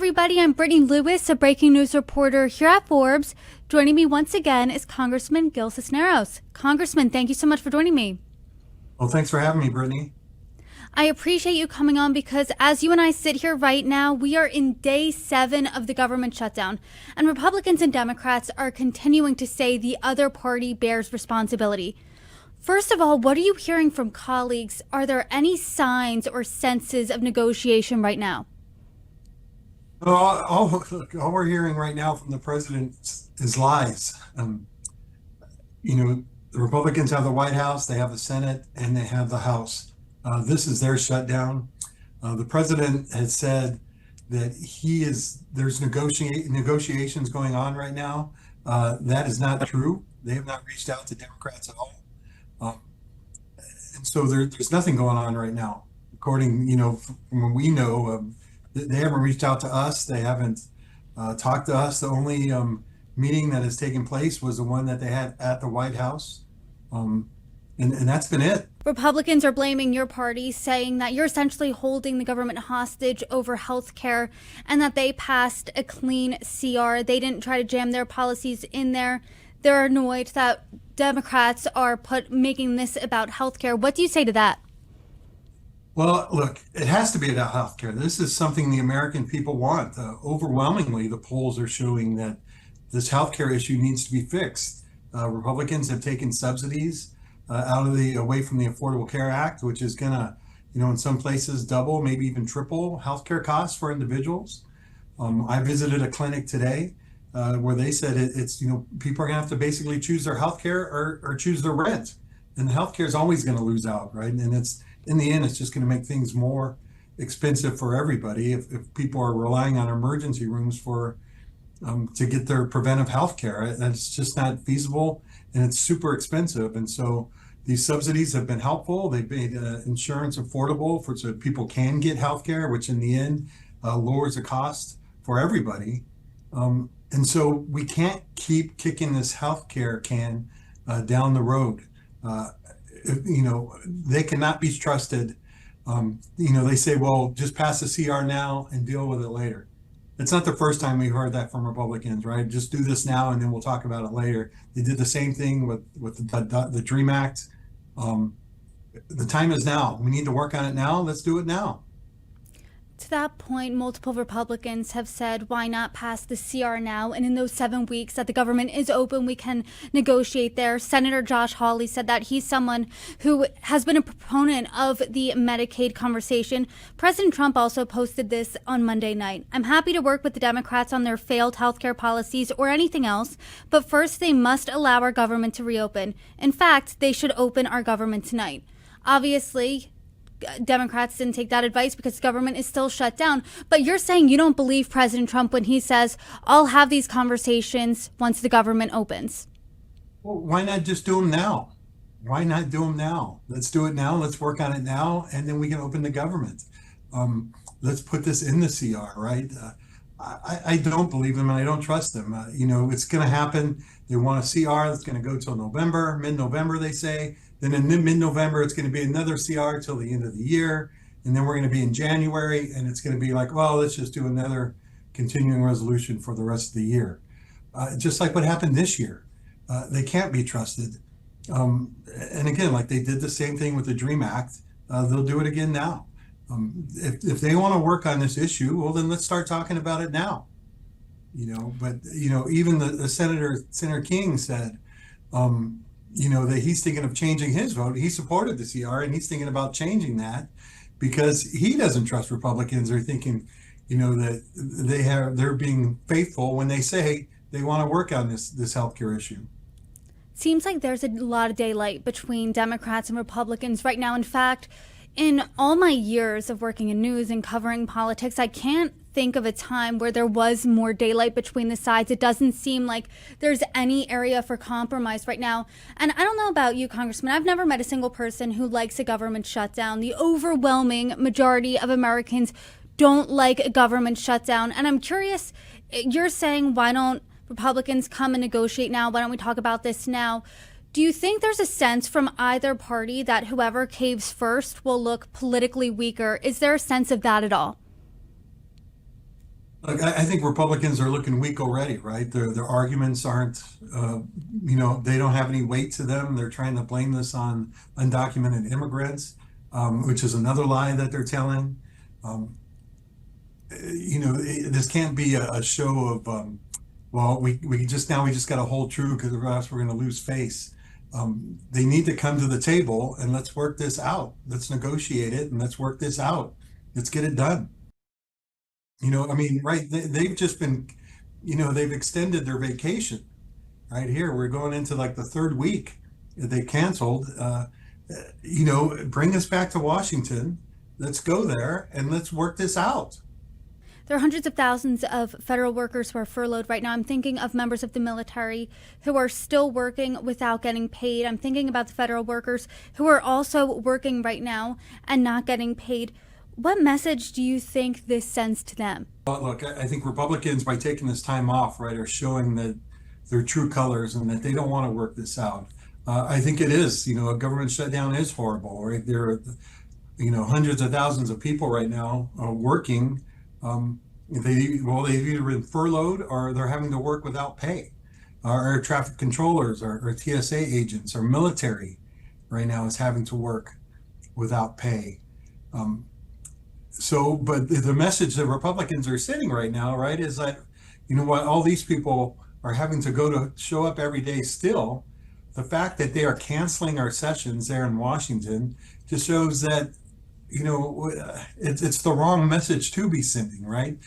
everybody. I'm Brittany Lewis, a breaking news reporter here at Forbes. Joining me once again is Congressman Gil Cisneros. Congressman, thank you so much for joining me. Well, thanks for having me, Brittany. I appreciate you coming on because as you and I sit here right now, we are in day 7 of the government shutdown, and Republicans and Democrats are continuing to say the other party bears responsibility. First of all, what are you hearing from colleagues? Are there any signs or senses of negotiation right now? All we're hearing right now from the president is lies. The Republicans have the White House, they have the Senate, and they have the House. This is their shutdown. The president has said that there's negotiations going on right now. That is not true. They have not reached out to Democrats at all. And so there's nothing going on right now. According, from what we know, they haven't reached out to us. They haven't talked to us. The only meeting that has taken place was the one that they had at the White House. And that's been it. Republicans are blaming your party, saying that you're essentially holding the government hostage over health care and that they passed a clean CR. They didn't try to jam their policies in there. They're annoyed that Democrats are making this about health care. What do you say to that? Well, look, it has to be about healthcare. This is something the American people want. Overwhelmingly, the polls are showing that this healthcare issue needs to be fixed. Republicans have taken subsidies away from the Affordable Care Act, which is going to, in some places double, maybe even triple healthcare costs for individuals. I visited a clinic today where they said it's people are going to have to basically choose their healthcare or choose their rent, and the healthcare is always going to lose out, right? And in the end, it's just going to make things more expensive for everybody if people are relying on emergency rooms to get their preventive health care. That's just not feasible, and it's super expensive. And so these subsidies have been helpful. They've made insurance affordable so people can get health care, which in the end lowers the cost for everybody. And so we can't keep kicking this health care can down the road. They cannot be trusted. They say, well, just pass the CR now and deal with it later. It's not the first time we've heard that from Republicans, right? Just do this now and then we'll talk about it later. They did the same thing with the DREAM Act. The time is now. We need to work on it now. Let's do it now. To that point, multiple Republicans have said, why not pass the CR now? And in those 7 weeks that the government is open, we can negotiate there. Senator Josh Hawley said that he's someone who has been a proponent of the Medicaid conversation. President Trump also posted this on Monday night. I'm happy to work with the Democrats on their failed healthcare policies or anything else, but first they must allow our government to reopen. In fact, they should open our government tonight. Obviously, Democrats didn't take that advice because government is still shut down. But you're saying you don't believe President Trump when he says, I'll have these conversations once the government opens. Well, why not just do them now? Why not do them now? Let's do it now. Let's work on it now. And then we can open the government. Let's put this in the CR, right? I don't believe them and I don't trust them. It's going to happen. They want a CR that's going to go till November, mid-November, they say. Then in mid-November, it's going to be another CR till the end of the year. And then we're going to be in January, and it's going to be like, well, let's just do another continuing resolution for the rest of the year. Just like what happened this year. They can't be trusted. And again, like they did the same thing with the DREAM Act, they'll do it again now. If they want to work on this issue, well, then let's start talking about it now. But even the Senator King said, that he's thinking of changing his vote. He supported the CR and he's thinking about changing that because he doesn't trust Republicans or thinking, that they're being faithful when they say they want to work on this healthcare issue. Seems like there's a lot of daylight between Democrats and Republicans right now. In fact, in all my years of working in news and covering politics, I can't think of a time where there was more daylight between the sides. It doesn't seem like there's any area for compromise right now. And I don't know about you, Congressman. I've never met a single person who likes a government shutdown. The overwhelming majority of Americans don't like a government shutdown. And I'm curious, you're saying, why don't Republicans come and negotiate now? Why don't we talk about this now? Do you think there's a sense from either party that whoever caves first will look politically weaker? Is there a sense of that at all? Look, I think Republicans are looking weak already, right? Their arguments aren't, they don't have any weight to them. They're trying to blame this on undocumented immigrants, which is another lie that they're telling. Um, this can't be a show of, well, we just got to hold true because or else we're going to lose face. They need to come to the table and let's work this out. Let's negotiate it and let's work this out. Let's get it done. I mean, right, they've just been, they've extended their vacation. Right here, we're going into like the third week that they canceled. Bring us back to Washington. Let's go there and let's work this out. There are hundreds of thousands of federal workers who are furloughed right now. I'm thinking of members of the military who are still working without getting paid. I'm thinking about the federal workers who are also working right now and not getting paid. What message do you think this sends to them? Well, look, I think Republicans, by taking this time off, right, are showing that their true colors and that they don't want to work this out. I think it is, a government shutdown is horrible, right? There are, hundreds of thousands of people right now working. They've either been furloughed or they're having to work without pay. Our air traffic controllers, our TSA agents, our military right now is having to work without pay. But the message that Republicans are sending right now, right, is that, what, all these people are having to show up every day still. The fact that they are canceling our sessions there in Washington just shows that, it's the wrong message to be sending, right?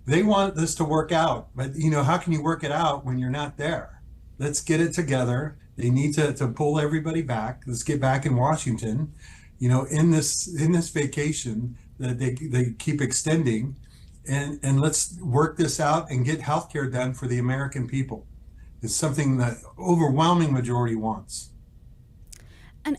They want this to work out, but, how can you work it out when you're not there? Let's get it together. They need to pull everybody back. Let's get back in Washington, in this vacation that they keep extending, and let's work this out and get healthcare done for the American people. It's something that overwhelming majority wants. And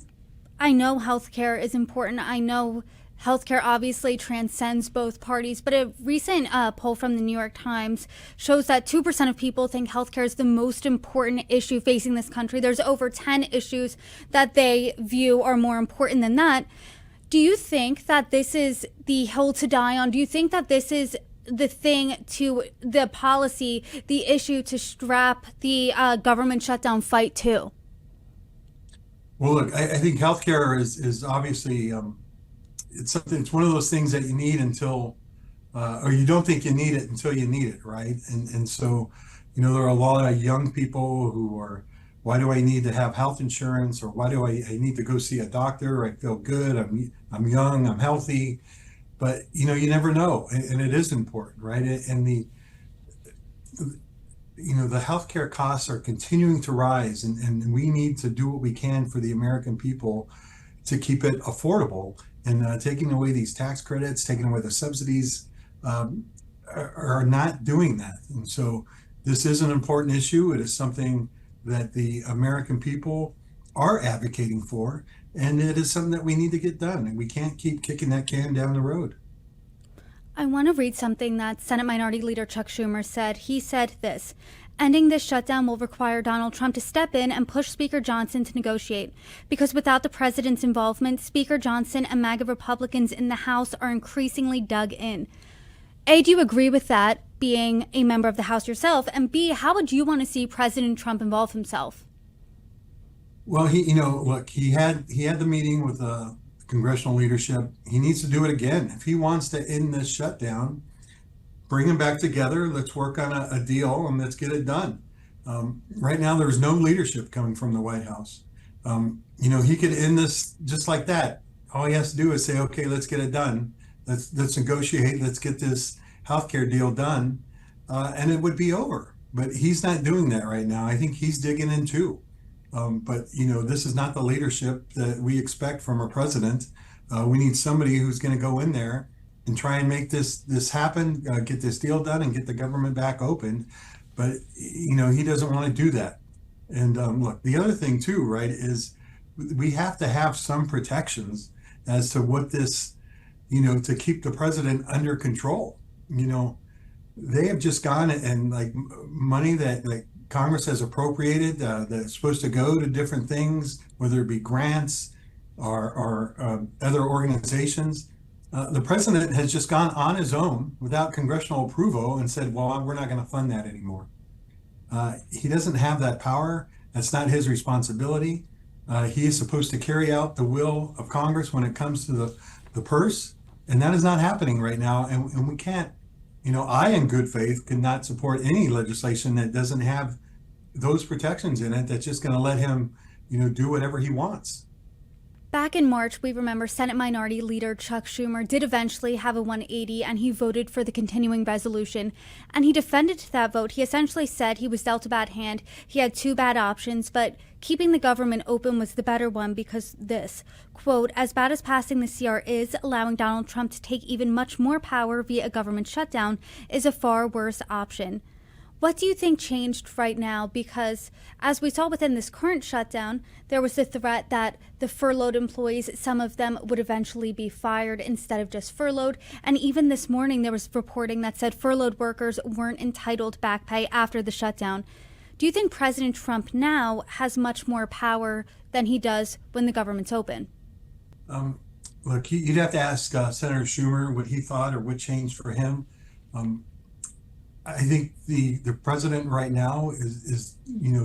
I know healthcare is important. I know healthcare obviously transcends both parties, but a recent poll from the New York Times shows that 2% of people think healthcare is the most important issue facing this country. There's over 10 issues that they view are more important than that. Do you think that this is the hill to die on? Do you think that this is the thing to the policy, the issue to strap the government shutdown fight to? Well, look, I think healthcare is obviously it's something. It's one of those things that you need until, or you don't think you need it until you need it, right? And so, there are a lot of young people who are, why do I need to have health insurance, or why do I need to go see a doctor? I feel good. I'm young. I'm healthy. But you never know, and it is important, right? And the healthcare costs are continuing to rise, and we need to do what we can for the American people to keep it affordable. And taking away these tax credits, taking away the subsidies, are not doing that. And so this is an important issue. It is something that the American people are advocating for, and it is something that we need to get done. And we can't keep kicking that can down the road. I want to read something that Senate Minority Leader Chuck Schumer said. He said this: ending this shutdown will require Donald Trump to step in and push Speaker Johnson to negotiate, because without the president's involvement, Speaker Johnson and MAGA Republicans in the House are increasingly dug in. A, do you agree with that, being a member of the House yourself? And B, how would you want to see President Trump involve himself? Well, look, he had the meeting with the congressional leadership. He needs to do it again. If he wants to end this shutdown, bring them back together. Let's work on a deal and let's get it done. Right now, there's no leadership coming from the White House. He could end this just like that. All he has to do is say, okay, let's get it done. Let's negotiate. Let's get this healthcare deal done, and it would be over. But he's not doing that right now. I think he's digging in too. But this is not the leadership that we expect from a president. We need somebody who's going to go in there and try and make this happen, get this deal done, and get the government back open. But he doesn't want to do that. And look, the other thing too, right, is we have to have some protections as to what this, to keep the president under control. They have just gone and like money that like Congress has appropriated that's supposed to go to different things, whether it be grants or other organizations. The president has just gone on his own without congressional approval and said, well, we're not going to fund that anymore. He doesn't have that power. That's not his responsibility. He is supposed to carry out the will of Congress when it comes to the purse, and that is not happening right now. And we can't, I, in good faith, cannot support any legislation that doesn't have those protections in it that's just going to let him, do whatever he wants. Back in March, we remember Senate Minority Leader Chuck Schumer did eventually have a 180 and he voted for the continuing resolution. And he defended that vote. He essentially said he was dealt a bad hand. He had two bad options, but keeping the government open was the better one because this, quote, as bad as passing the CR is, allowing Donald Trump to take even much more power via a government shutdown is a far worse option. What do you think changed right now? Because as we saw within this current shutdown, there was the threat that the furloughed employees, some of them would eventually be fired instead of just furloughed. And even this morning, there was reporting that said furloughed workers weren't entitled back pay after the shutdown. Do you think President Trump now has much more power than he does when the government's open? Look, you'd have to ask Senator Schumer what he thought or what changed for him. I think the president right now is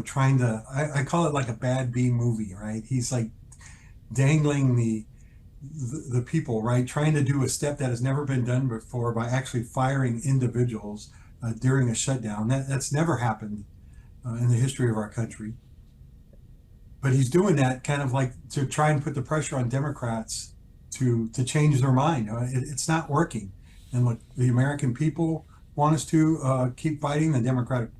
trying to, I call it like a bad B movie, right? He's like dangling the people, right? Trying to do a step that has never been done before by actually firing individuals during a shutdown. That's never happened in the history of our country. But he's doing that kind of like to try and put the pressure on Democrats to change their mind. It's not working. And look, the American people want us to keep fighting. The Democratic,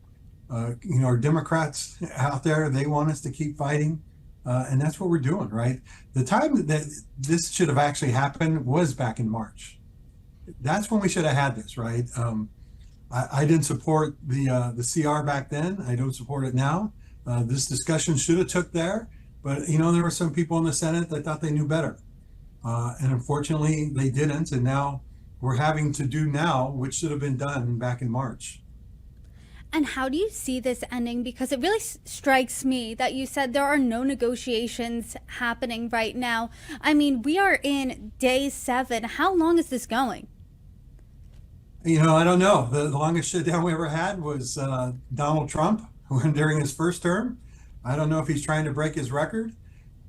our Democrats out there, they want us to keep fighting. And that's what we're doing, right? The time that this should have actually happened was back in March. That's when we should have had this, right? I didn't support the CR back then. I don't support it now. This discussion should have took there, but there were some people in the Senate that thought they knew better. And unfortunately they didn't. And now we're having to do now, which should have been done back in March. And how do you see this ending? Because it really strikes me that you said there are no negotiations happening right now. I mean, we are in day 7. How long is this going? I don't know. The longest shutdown we ever had was Donald Trump during his first term. I don't know if he's trying to break his record.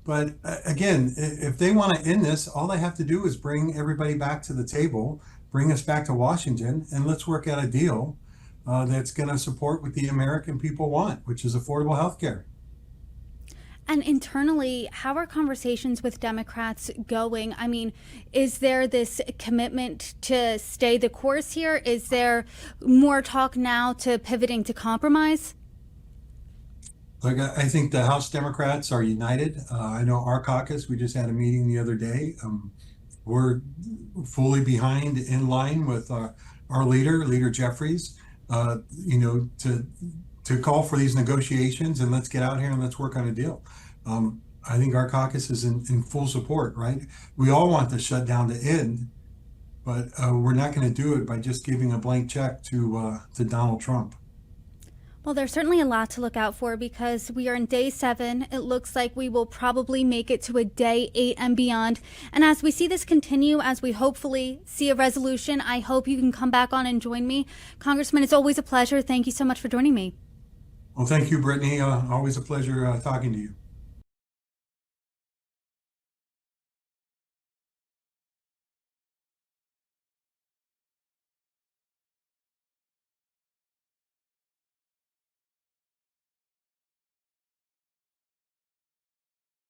But again, if they want to end this, all they have to do is bring everybody back to the table, bring us back to Washington, and let's work out a deal that's going to support what the American people want, which is affordable health care. And internally, how are conversations with Democrats going? I mean, is there this commitment to stay the course here? Is there more talk now to pivoting to compromise? Look, I think the House Democrats are united. I know our caucus, we just had a meeting the other day. We're fully behind, in line with our Leader Jeffries, to call for these negotiations and let's get out here and let's work on a deal. I think our caucus is in full support, right? We all want the shutdown to end, but we're not going to do it by just giving a blank check to Donald Trump. Well, there's certainly a lot to look out for because we are in day 7. It looks like we will probably make it to a day 8 and beyond. And as we see this continue, as we hopefully see a resolution, I hope you can come back on and join me. Congressman, it's always a pleasure. Thank you so much for joining me. Well, thank you, Brittany. Always a pleasure talking to you.